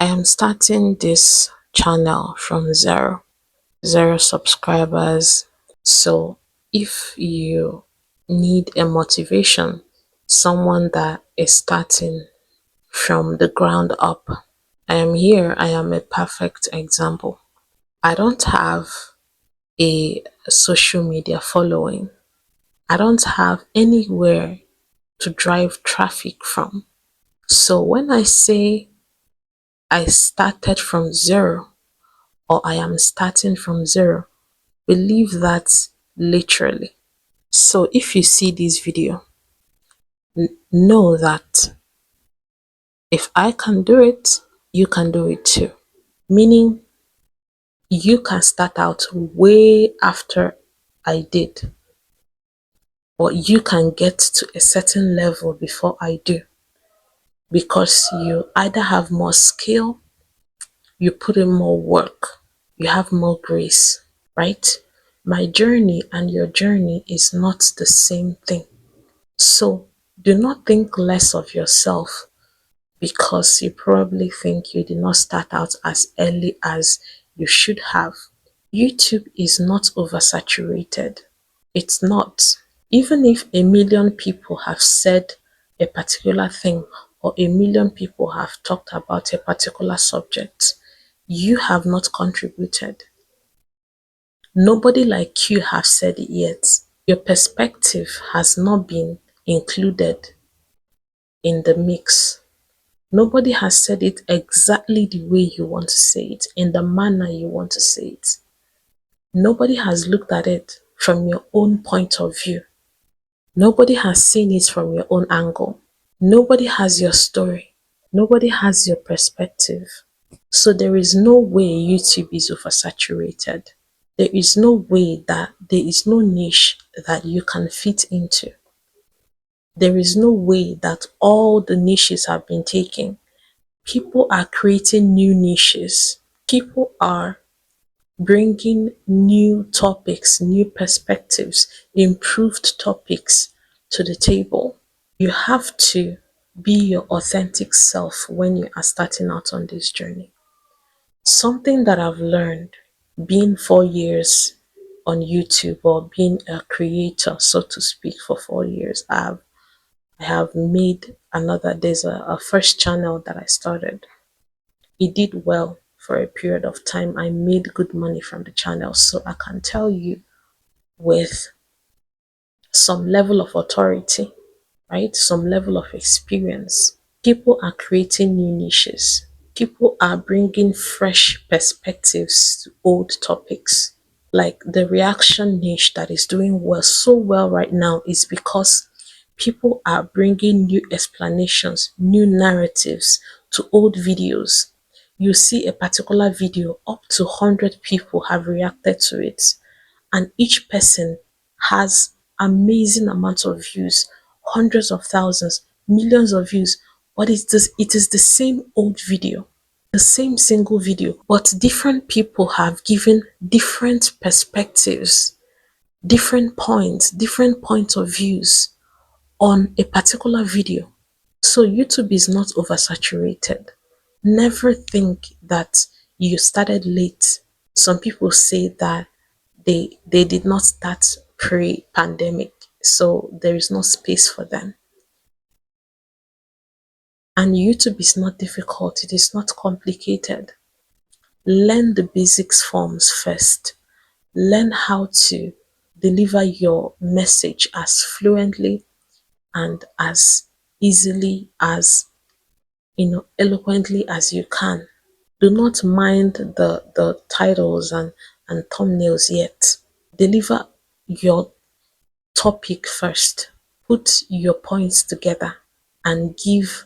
I am starting this channel from zero subscribers. So if you need a motivation, someone that is starting from the ground up, I am here. I am a perfect example. I don't have a social media following. I don't have anywhere to drive traffic from. So when I say I started from zero or I am starting from zero, believe that literally. So if you see this video, know that if I can do it, you can do it too. Meaning you can start out way after I did, or you can get to a certain level before I do, because you either have more skill, you put in more work, you have more grace, right? My journey and your journey is not the same thing. So do not think less of yourself because you probably think you did not start out as early as you should have. YouTube is not oversaturated. It's not. Even if a million people have said a particular thing or a million people have talked about a particular subject, you have not contributed. Nobody like you have said it yet. Your perspective has not been included in the mix. Nobody has said it exactly the way you want to say it, in the manner you want to say it. Nobody has looked at it from your own point of view. Nobody has seen it from your own angle. Nobody has your story. Nobody has your perspective. So there is no way YouTube is oversaturated. There is no way that there is no niche that you can fit into. There is no way that all the niches have been taken. People are creating new niches. People are bringing new topics, new perspectives, improved topics to the table. You have to be your authentic self when you are starting out on this journey. Something that I've learned being 4 years on YouTube, or being a creator, so to speak, for 4 years, I have made there's a first channel that I started. It did well for a period of time. I made good money from the channel. So I can tell you with some level of authority, right? Some level of experience. People are creating new niches. People are bringing fresh perspectives to old topics. Like the reaction niche that is doing well, so well right now, is because people are bringing new explanations, new narratives to old videos. You see a particular video, up to 100 people have reacted to it, and each person has amazing amounts of views, hundreds of thousands, millions of views, but it is the same old video, the same single video, but different people have given different perspectives, different points of views on a particular video. So YouTube is not oversaturated. Never think that you started late. Some people say that they did not start pre-pandemic, so there is no space for them. And YouTube is not difficult, it is not complicated. Learn the basics forms first. Learn how to deliver your message as fluently and as easily, as eloquently as you can. Do not mind the titles and thumbnails yet. Deliver your topic first. Put your points together and give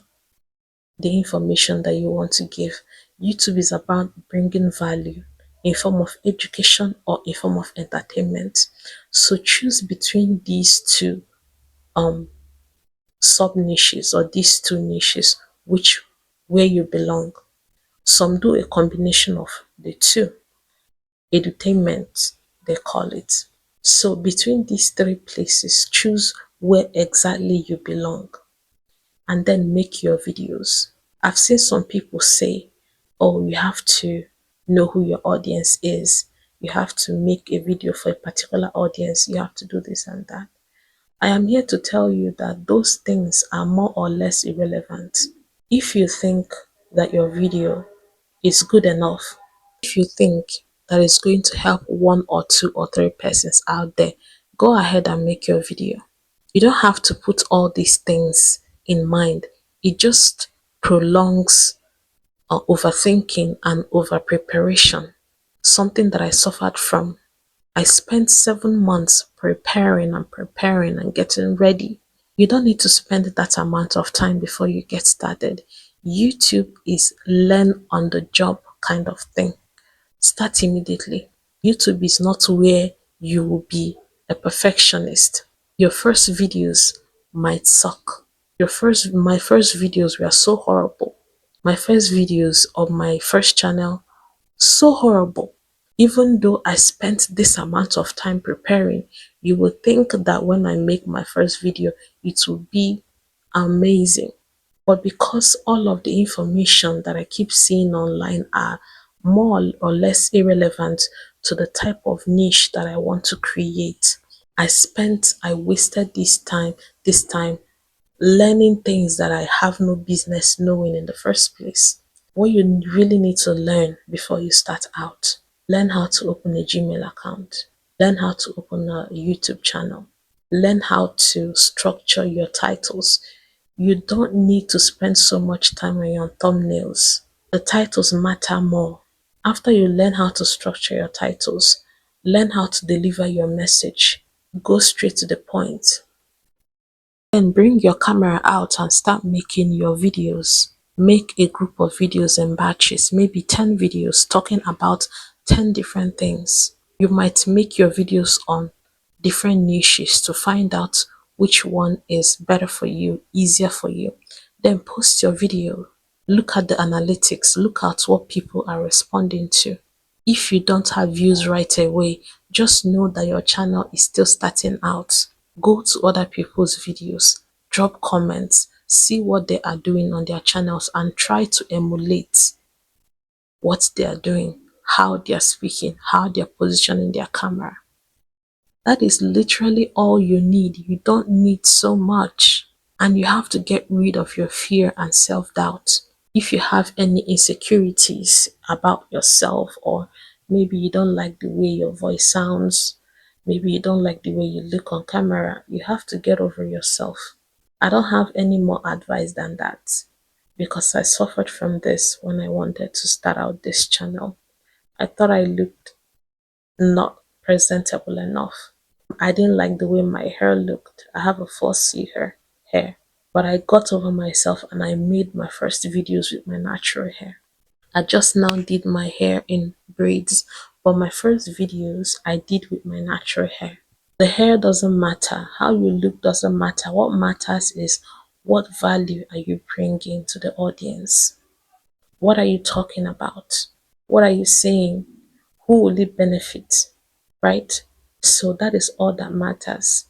the information that you want to give. YouTube is about bringing value in form of education or in form of entertainment. So choose between these two um sub niches, or these two niches, which where you belong. Some do a combination of the two. Edutainment, they call it. So between these three places, choose where exactly you belong and then make your videos. I've seen some people say Oh, you have to know who your audience is. You have to make a video for a particular audience. You have to do this and that. I am here to tell you that those things are more or less irrelevant. If you think that your video is good enough, if you think that it's going to help one or two or three persons out there, go ahead and make your video. You don't have to put all these things in mind. It just prolongs overthinking and over preparation, something that I suffered from. I spent 7 months preparing and getting ready. You don't need to spend that amount of time before you get started. YouTube is learn on the job kind of thing. Start immediately. YouTube is not where you will be a perfectionist. Your first videos might suck. My first videos were so horrible. My first videos of my first channel, so horrible. Even though I spent this amount of time preparing, you would think that when I make my first video, it will be amazing. But because all of the information that I keep seeing online are more or less irrelevant to the type of niche that I want to create, I wasted this time learning things that I have no business knowing in the first place. What you really need to learn before you start out: learn how to open a Gmail account, learn how to open a YouTube channel, learn how to structure your titles. You don't need to spend so much time on your thumbnails. The titles matter more. After you learn how to structure your titles, learn how to deliver your message. Go straight to the point. Then bring your camera out and start making your videos. Make a group of videos in batches, maybe 10 videos talking about 10 different things. You might make your videos on different niches to find out which one is better for you, easier for you. Then post your video. Look at the analytics, look at what people are responding to. If you don't have views right away, just know that your channel is still starting out. Go to other people's videos, drop comments, see what they are doing on their channels and try to emulate what they are doing, how they are speaking, how they are positioning their camera. That is literally all you need. You don't need so much. And you have to get rid of your fear and self-doubt. If you have any insecurities about yourself, or maybe you don't like the way your voice sounds, maybe you don't like the way you look on camera, you have to get over yourself. I don't have any more advice than that because I suffered from this when I wanted to start out this channel. I thought I looked not presentable enough. I didn't like the way my hair looked. I have a 4C hair. But I got over myself and I made my first videos with my natural hair. I just now did my hair in braids, but my first videos I did with my natural hair. The hair doesn't matter. How you look doesn't matter. What matters is what value are you bringing to the audience? What are you talking about? What are you saying? Who will it benefit? Right? So that is all that matters.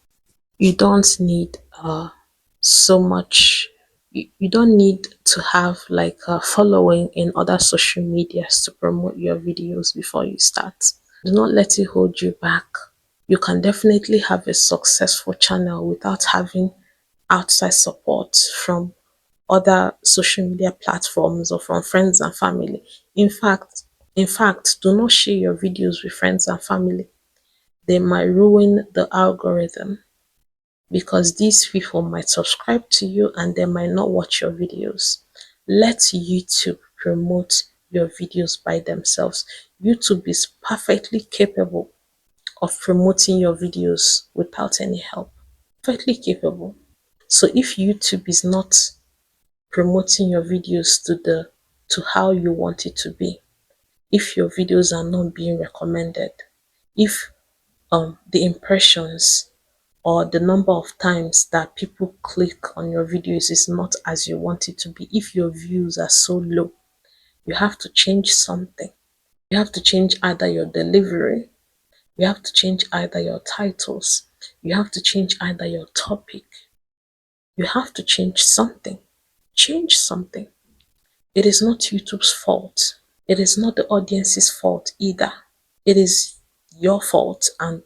You don't need so much. You don't need to have like a following in other social medias to promote your videos before you start. Do not let it hold you back. You can definitely have a successful channel without having outside support from other social media platforms or from friends and family. In fact, do not share your videos with friends and family. They might ruin the algorithm because these people might subscribe to you and they might not watch your videos. Let YouTube promote your videos by themselves. YouTube is perfectly capable of promoting your videos without any help. Perfectly capable. So if YouTube is not promoting your videos to how you want it to be, if your videos are not being recommended, if the impressions or the number of times that people click on your videos is not as you want it to be, if your views are so low, you have to change something. You have to change either your delivery, you have to change either your titles, you have to change either your topic. You have to change something. Change something. It is not YouTube's fault. It is not the audience's fault either. It is your fault and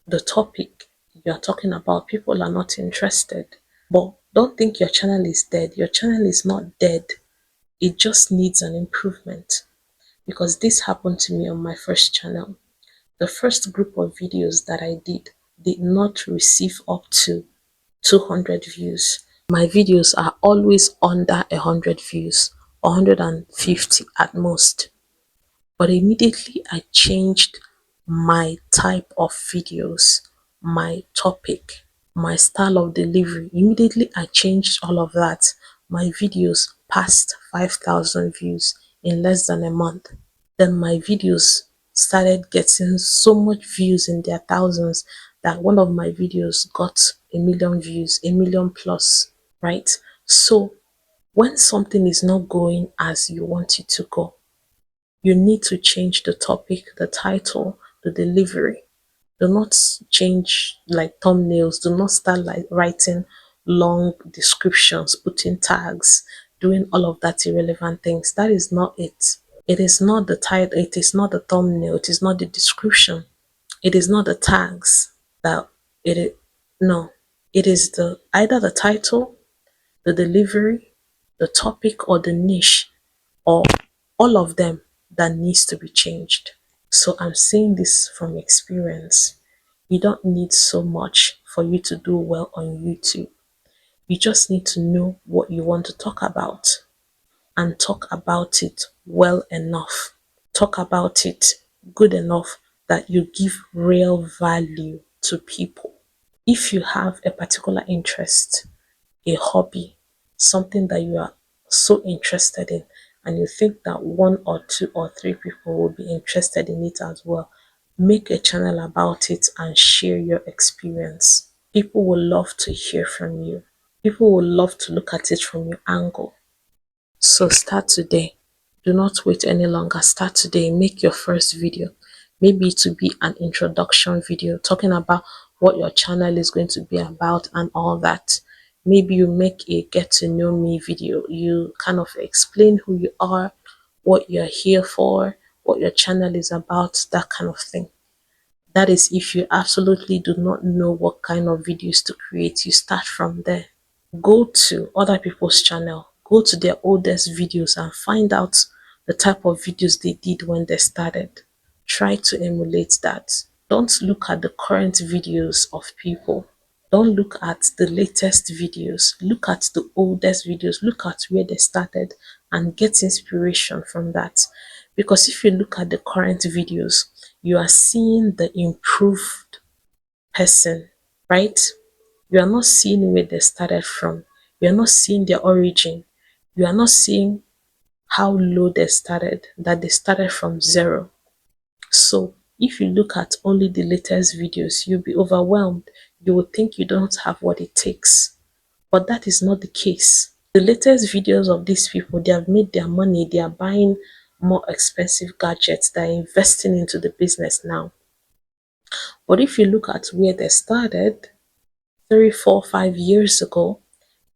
the topic you are talking about. People are not interested. But don't think your channel is dead. Your channel is not dead. It just needs an improvement. Because this happened to me on my first channel. The first group of videos that I did not receive up to 200 views. My videos are always under 100 views, 150 at most. But immediately I changed my type of videos, my topic, my style of delivery. Immediately I changed all of that. My videos passed 5,000 views in less than a month. Then my videos started getting so much views in their thousands that one of my videos got 1 million views, 1 million plus, right? So when something is not going as you want it to go, you need to change the topic, the title, the delivery. Do not change like thumbnails. Do not start like writing long descriptions, putting tags, doing all of that irrelevant things. That is not it. It is not the title, it is not the thumbnail, it is not the description, it is not the tags that it is. No, it is the either the title, the delivery, the topic, or the niche, or all of them that needs to be changed. So I'm saying this from experience. You don't need so much for you to do well on YouTube. You just need to know what you want to talk about and talk about it well enough. Talk about it good enough that you give real value to people. If you have a particular interest, a hobby, something that you are so interested in, and you think that one or two or three people will be interested in it as well, make a channel about it and share your experience. People will love to hear from you. People will love to look at it from your angle. So start today. Do not wait any longer. Start today. Make your first video. Maybe to be an introduction video talking about what your channel is going to be about and all that. Maybe you make a get to know me video. You kind of explain who you are, what you're here for, what your channel is about, that kind of thing. That is if you absolutely do not know what kind of videos to create. You start from there. Go to other people's channel, go to their oldest videos and find out the type of videos they did when they started. Try to emulate that. Don't look at the current videos of people. Don't look at the latest videos. Look at the oldest videos. Look at where they started and get inspiration from that. Because if you look at the current videos, you are seeing the improved person, right? You are not seeing where they started from. You are not seeing their origin. You are not seeing how low they started, that they started from zero. So if you look at only the latest videos, you'll be overwhelmed. You will think you don't have what it takes. But that is not the case. The latest videos of these people, they have made their money. They are buying more expensive gadgets. They're investing into the business now. But if you look at where they started 3, 4, 5 years ago,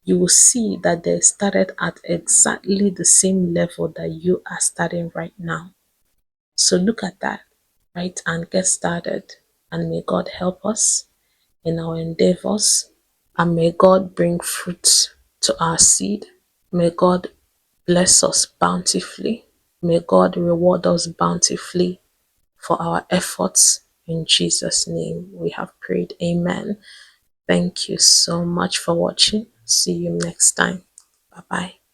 you will see that they started at exactly the same level that you are starting right now. So look at that, right, and get started. And may God help us in our endeavors. And may God bring fruit to our seed. May God bless us bountifully. May God reward us bountifully for our efforts. In Jesus' name we have prayed. Amen. Thank you so much for watching. See you next time. Bye bye.